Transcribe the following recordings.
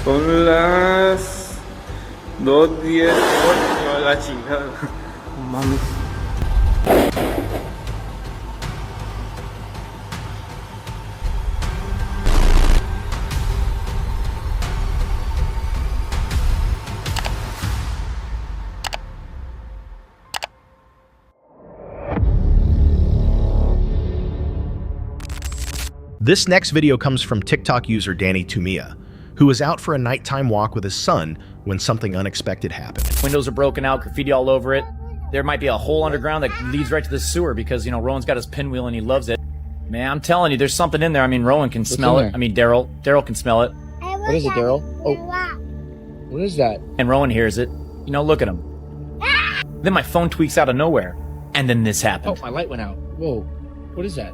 Son las 2:18 la chingada. Mami. This next video comes from TikTok user Danny Tumia, who was out for a nighttime walk with his son when something unexpected happened. Windows are broken out, graffiti all over it. There might be a hole underground that leads right to the sewer because, you know, Rowan's got his pinwheel and he loves it. Man, I'm telling you, there's something in there. I mean, Rowan can smell it. I mean, Daryl can smell it. What is it, Daryl? Oh, what is that? And Rowan hears it. You know, look at him. Then my phone tweaks out of nowhere. And then this happened. Oh, my light went out. Whoa, what is that?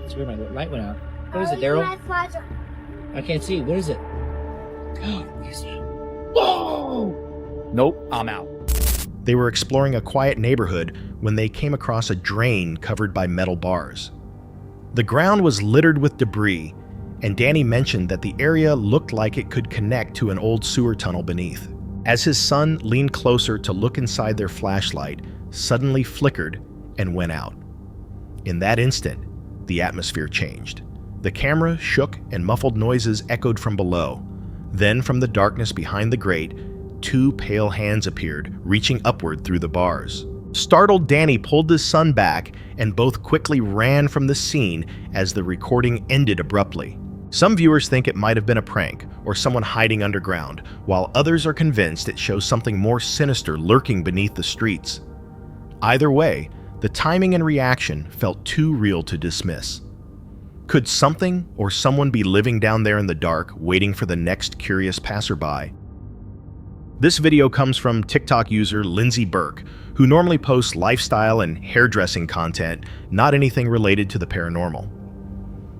It's weird, my light went out. What is it, Daryl? I can't see. What is it? Whoa! Nope, I'm out. They were exploring a quiet neighborhood when they came across a drain covered by metal bars. The ground was littered with debris, and Danny mentioned that the area looked like it could connect to an old sewer tunnel beneath. As his son leaned closer to look inside, their flashlight suddenly flickered and went out. In that instant, the atmosphere changed. The camera shook and muffled noises echoed from below. Then, from the darkness behind the grate, two pale hands appeared, reaching upward through the bars. Startled, Danny pulled his son back, and both quickly ran from the scene as the recording ended abruptly. Some viewers think it might have been a prank or someone hiding underground, while others are convinced it shows something more sinister lurking beneath the streets. Either way, the timing and reaction felt too real to dismiss. Could something or someone be living down there in the dark, waiting for the next curious passerby? This video comes from TikTok user Lindsay Burke, who normally posts lifestyle and hairdressing content, not anything related to the paranormal.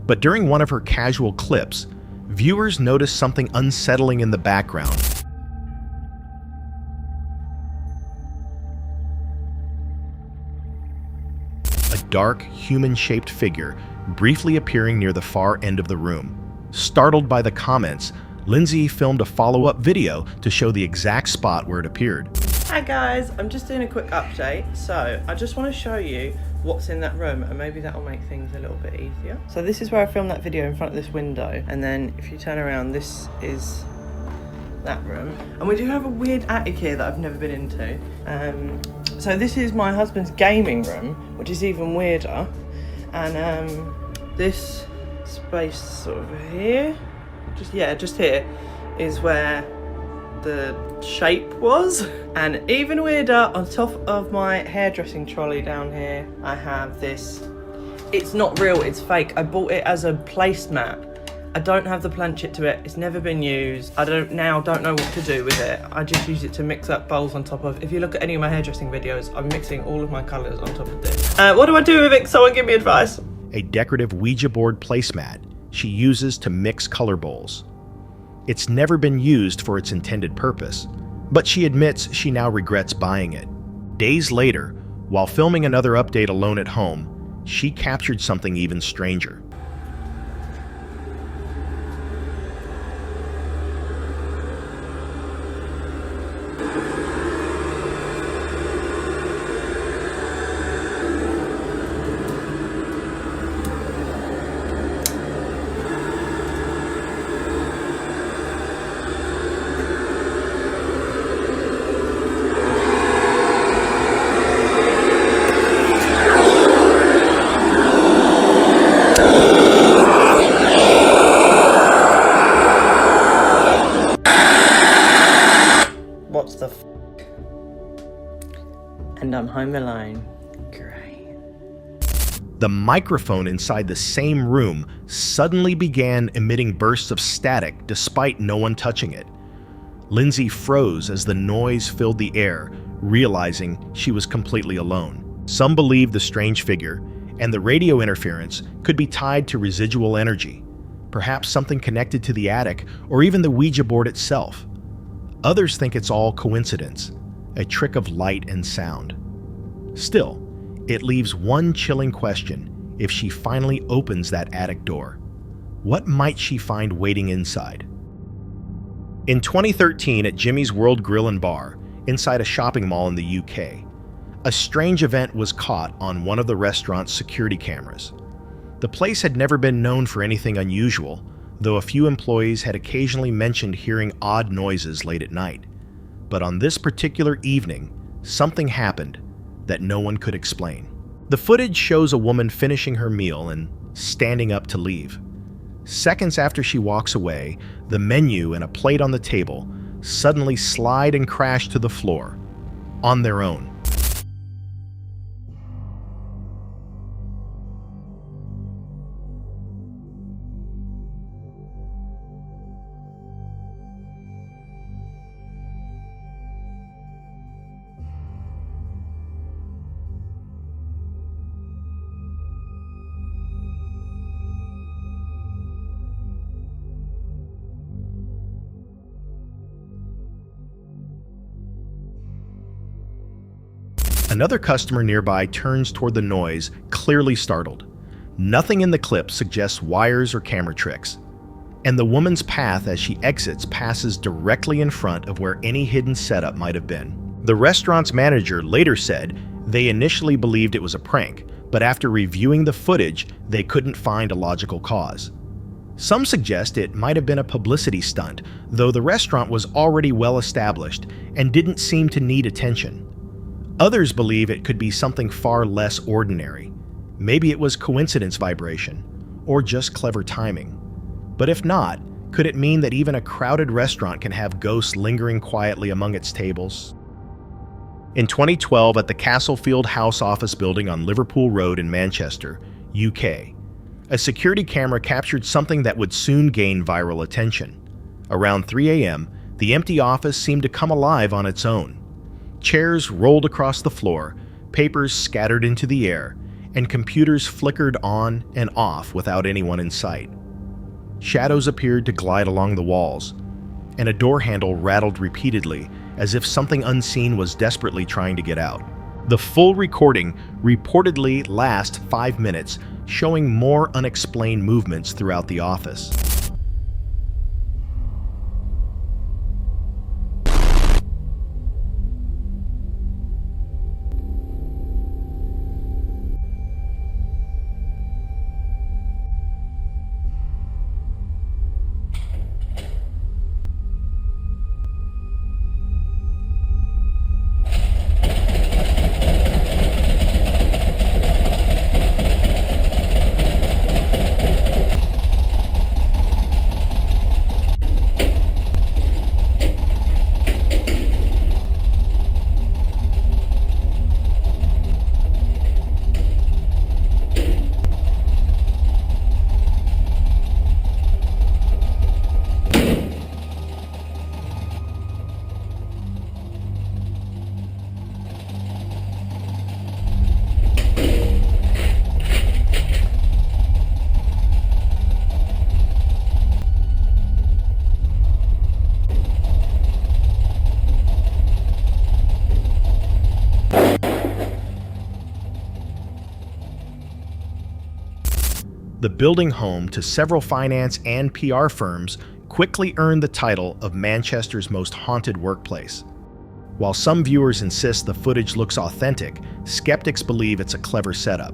But during one of her casual clips, viewers noticed something unsettling in the background. A dark, human-shaped figure briefly appearing near the far end of the room. Startled by the comments, Lindsay filmed a follow-up video to show the exact spot where it appeared. Hi guys, I'm just doing a quick update. So I just want to show you what's in that room, and maybe that'll make things a little bit easier. So this is where I filmed that video, in front of this window, and then if you turn around, this is that room. And we do have a weird attic here that I've never been into. So this is my husband's gaming room, which is even weirder. And this space sort of here, just here, is where the shape was. And even weirder, on top of my hairdressing trolley down here, I have this. It's not real, it's fake. I bought it as a placemat. I don't have the planchet to it. It's never been used. I don't know what to do with it. I just use it to mix up bowls on top of. If you look at any of my hairdressing videos, I'm mixing all of my colours on top of this. What do I do with it? Someone give me advice. A decorative Ouija board placemat she uses to mix color bowls. It's never been used for its intended purpose, but she admits she now regrets buying it. Days later, while filming another update alone at home, she captured something even stranger. What's the f? And I'm home alone. Great. The microphone inside the same room suddenly began emitting bursts of static despite no one touching it. Lindsay froze as the noise filled the air, realizing she was completely alone. Some believe the strange figure and the radio interference could be tied to residual energy, perhaps something connected to the attic or even the Ouija board itself. Others think it's all coincidence, a trick of light and sound. Still, it leaves one chilling question if she finally opens that attic door. What might she find waiting inside? In 2013, at Jimmy's World Grill and Bar, inside a shopping mall in the UK, a strange event was caught on one of the restaurant's security cameras. The place had never been known for anything unusual, though a few employees had occasionally mentioned hearing odd noises late at night. But on this particular evening, something happened that no one could explain. The footage shows a woman finishing her meal and standing up to leave. Seconds after she walks away, the menu and a plate on the table suddenly slide and crash to the floor on their own. Another customer nearby turns toward the noise, clearly startled. Nothing in the clip suggests wires or camera tricks. And the woman's path as she exits passes directly in front of where any hidden setup might have been. The restaurant's manager later said they initially believed it was a prank, but after reviewing the footage, they couldn't find a logical cause. Some suggest it might have been a publicity stunt, though the restaurant was already well established and didn't seem to need attention. Others believe it could be something far less ordinary. Maybe it was coincidence vibration, or just clever timing. But if not, could it mean that even a crowded restaurant can have ghosts lingering quietly among its tables? In 2012, at the Castlefield House office building on Liverpool Road in Manchester, UK, a security camera captured something that would soon gain viral attention. Around 3 a.m., the empty office seemed to come alive on its own. Chairs rolled across the floor, papers scattered into the air, and computers flickered on and off without anyone in sight. Shadows appeared to glide along the walls, and a door handle rattled repeatedly as if something unseen was desperately trying to get out. The full recording reportedly lasts 5 minutes, showing more unexplained movements throughout the office. The building home to several finance and PR firms quickly earned the title of Manchester's most haunted workplace. While some viewers insist the footage looks authentic, skeptics believe it's a clever setup.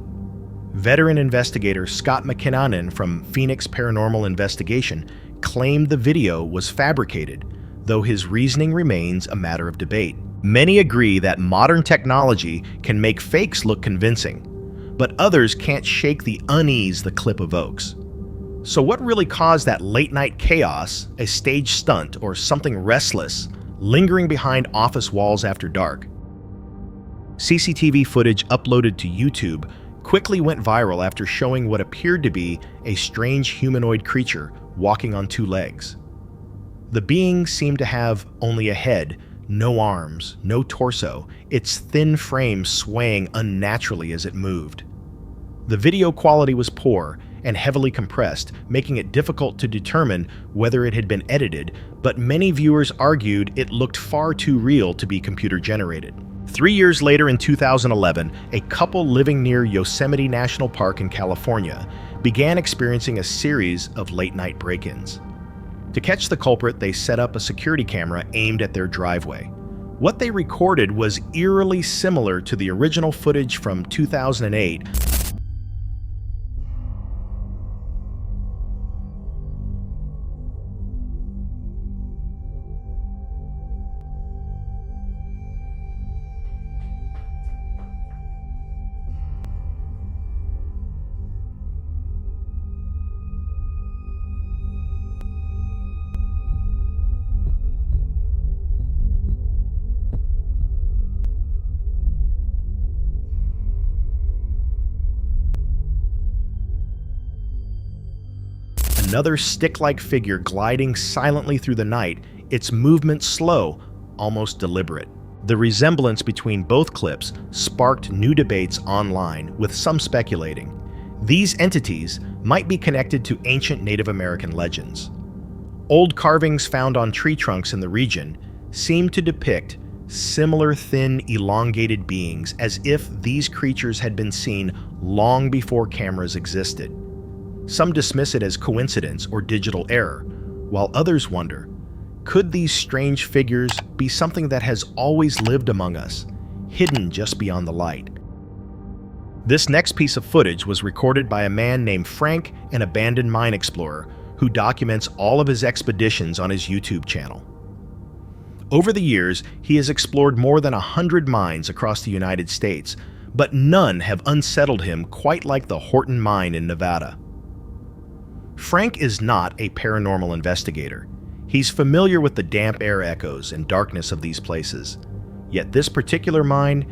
Veteran investigator Scott McKinnon from Phoenix Paranormal Investigation claimed the video was fabricated, though his reasoning remains a matter of debate. Many agree that modern technology can make fakes look convincing, but others can't shake the unease the clip evokes. So what really caused that late-night chaos, a stage stunt, or something restless, lingering behind office walls after dark? CCTV footage uploaded to YouTube quickly went viral after showing what appeared to be a strange humanoid creature walking on 2 legs. The being seemed to have only a head, no arms, no torso, its thin frame swaying unnaturally as it moved. The video quality was poor and heavily compressed, making it difficult to determine whether it had been edited, but many viewers argued it looked far too real to be computer-generated. 3 years later, in 2011, a couple living near Yosemite National Park in California began experiencing a series of late-night break-ins. To catch the culprit, they set up a security camera aimed at their driveway. What they recorded was eerily similar to the original footage from 2008. Another stick-like figure gliding silently through the night, its movement slow, almost deliberate. The resemblance between both clips sparked new debates online, with some speculating. These entities might be connected to ancient Native American legends. Old carvings found on tree trunks in the region seem to depict similar thin, elongated beings, as if these creatures had been seen long before cameras existed. Some dismiss it as coincidence or digital error, while others wonder, could these strange figures be something that has always lived among us, hidden just beyond the light? This next piece of footage was recorded by a man named Frank, an abandoned mine explorer, who documents all of his expeditions on his YouTube channel. Over the years, he has explored more than 100 mines across the United States, but none have unsettled him quite like the Horton Mine in Nevada. Frank is not a paranormal investigator. He's familiar with the damp air echoes and darkness of these places. Yet this particular mine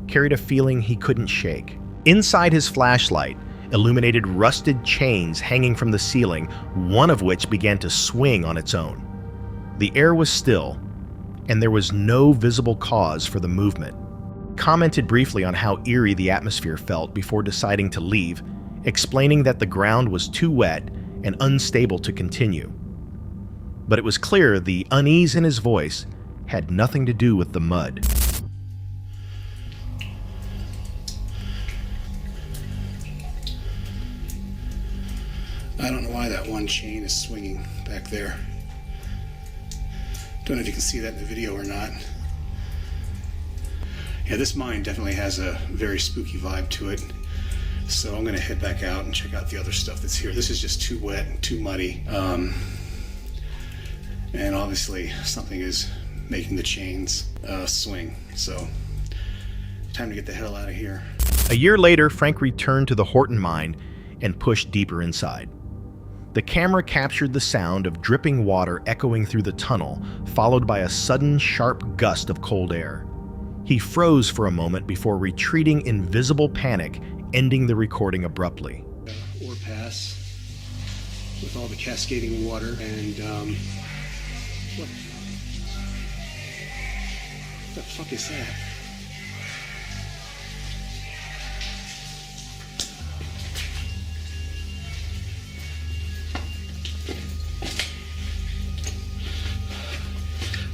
carried a feeling he couldn't shake. Inside his flashlight, illuminated rusted chains hanging from the ceiling, one of which began to swing on its own. The air was still, and there was no visible cause for the movement. Commented briefly on how eerie the atmosphere felt before deciding to leave, explaining that the ground was too wet and unstable to continue. But it was clear the unease in his voice had nothing to do with the mud. I don't know why that one chain is swinging back there. Don't know if you can see that in the video or not. Yeah, this mine definitely has a very spooky vibe to it. So I'm gonna head back out and check out the other stuff that's here. This is just too wet and too muddy. And obviously something is making the chains swing. So time to get the hell out of here. A year later, Frank returned to the Horton Mine and pushed deeper inside. The camera captured the sound of dripping water echoing through the tunnel, followed by a sudden, sharp gust of cold air. He froze for a moment before retreating in visible panic, ending the recording abruptly. Ore pass with all the cascading water and what the fuck is that?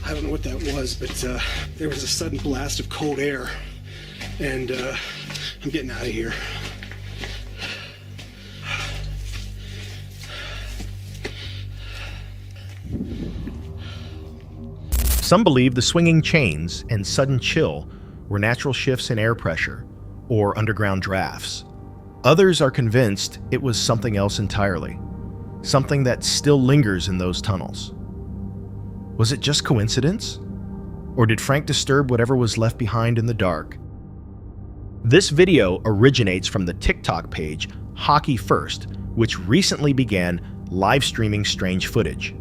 I don't know what that was, but there was a sudden blast of cold air, and I'm getting out of here. Some believe the swinging chains and sudden chill were natural shifts in air pressure or underground drafts. Others are convinced it was something else entirely, something that still lingers in those tunnels. Was it just coincidence? Or did Frank disturb whatever was left behind in the dark? This video originates from the TikTok page Hockey First, which recently began live streaming strange footage.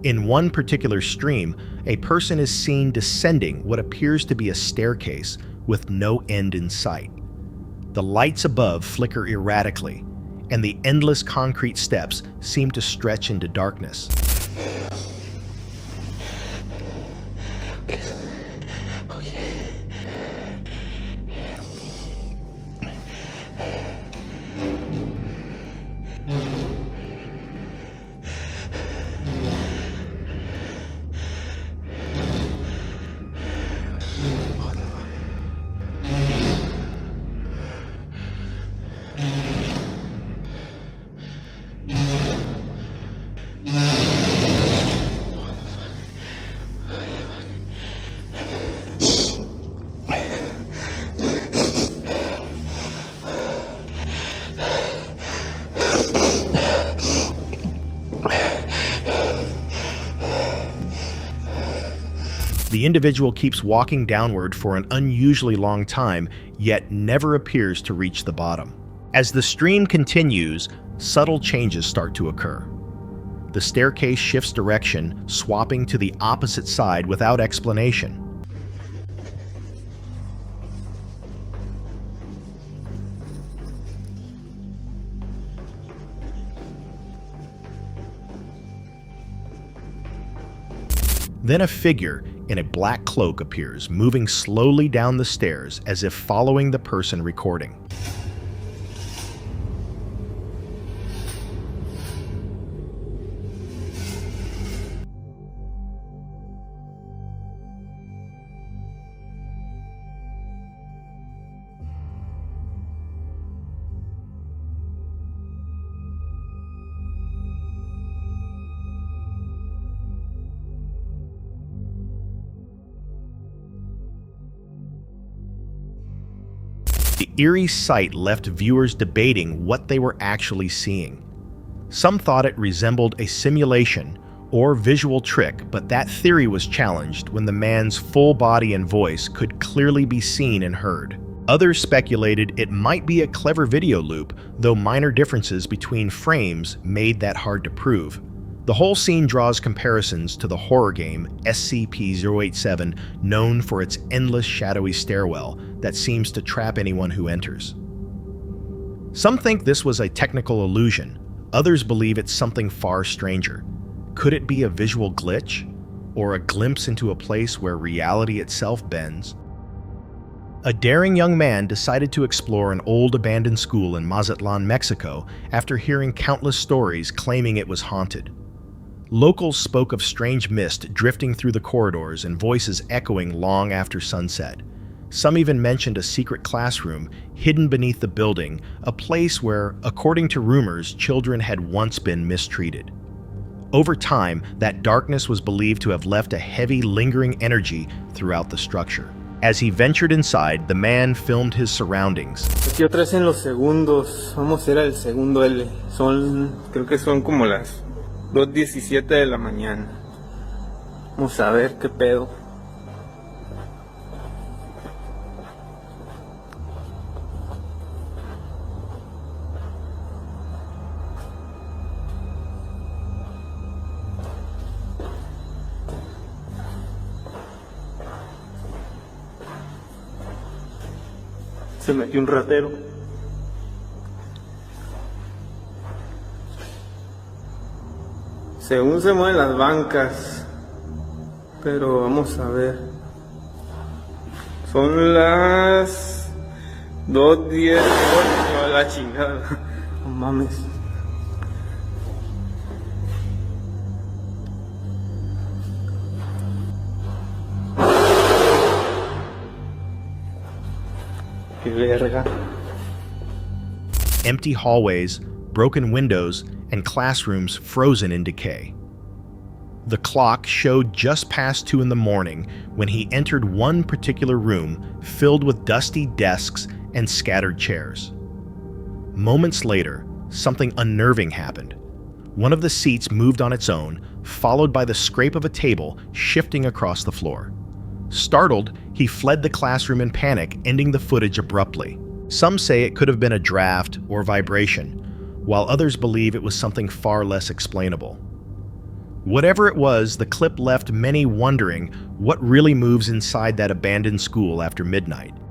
In one particular stream, a person is seen descending what appears to be a staircase with no end in sight. The lights above flicker erratically, and the endless concrete steps seem to stretch into darkness. The individual keeps walking downward for an unusually long time, yet never appears to reach the bottom. As the stream continues, subtle changes start to occur. The staircase shifts direction, swapping to the opposite side without explanation. Then a figure in a black cloak appears, moving slowly down the stairs as if following the person recording. The eerie sight left viewers debating what they were actually seeing. Some thought it resembled a simulation or visual trick, but that theory was challenged when the man's full body and voice could clearly be seen and heard. Others speculated it might be a clever video loop, though minor differences between frames made that hard to prove. The whole scene draws comparisons to the horror game SCP-087, known for its endless shadowy stairwell that seems to trap anyone who enters. Some think this was a technical illusion. Others believe it's something far stranger. Could it be a visual glitch? Or a glimpse into a place where reality itself bends? A daring young man decided to explore an old abandoned school in Mazatlan, Mexico, after hearing countless stories claiming it was haunted. Locals spoke of strange mist drifting through the corridors and voices echoing long after sunset. Some even mentioned a secret classroom hidden beneath the building, a place where, according to rumors, children had once been mistreated. Over time, that darkness was believed to have left a heavy, lingering energy throughout the structure. As he ventured inside, the man filmed his surroundings. Aquí otra vez en los segundos, vamos a ir al segundo L. Creo que son como las 2:17 de la mañana. Vamos a ver qué pedo. Se metió un ratero. Según se mueven las bancas, pero vamos a ver. Son las 2:10. A la chingada. No mames. Qué verga. Empty hallways, broken windows, and classrooms frozen in decay. The clock showed just past 2 in the morning when he entered one particular room filled with dusty desks and scattered chairs. Moments later, something unnerving happened. One of the seats moved on its own, followed by the scrape of a table shifting across the floor. Startled, he fled the classroom in panic, ending the footage abruptly. Some say it could have been a draft or vibration, while others believe it was something far less explainable. Whatever it was, the clip left many wondering what really moves inside that abandoned school after midnight.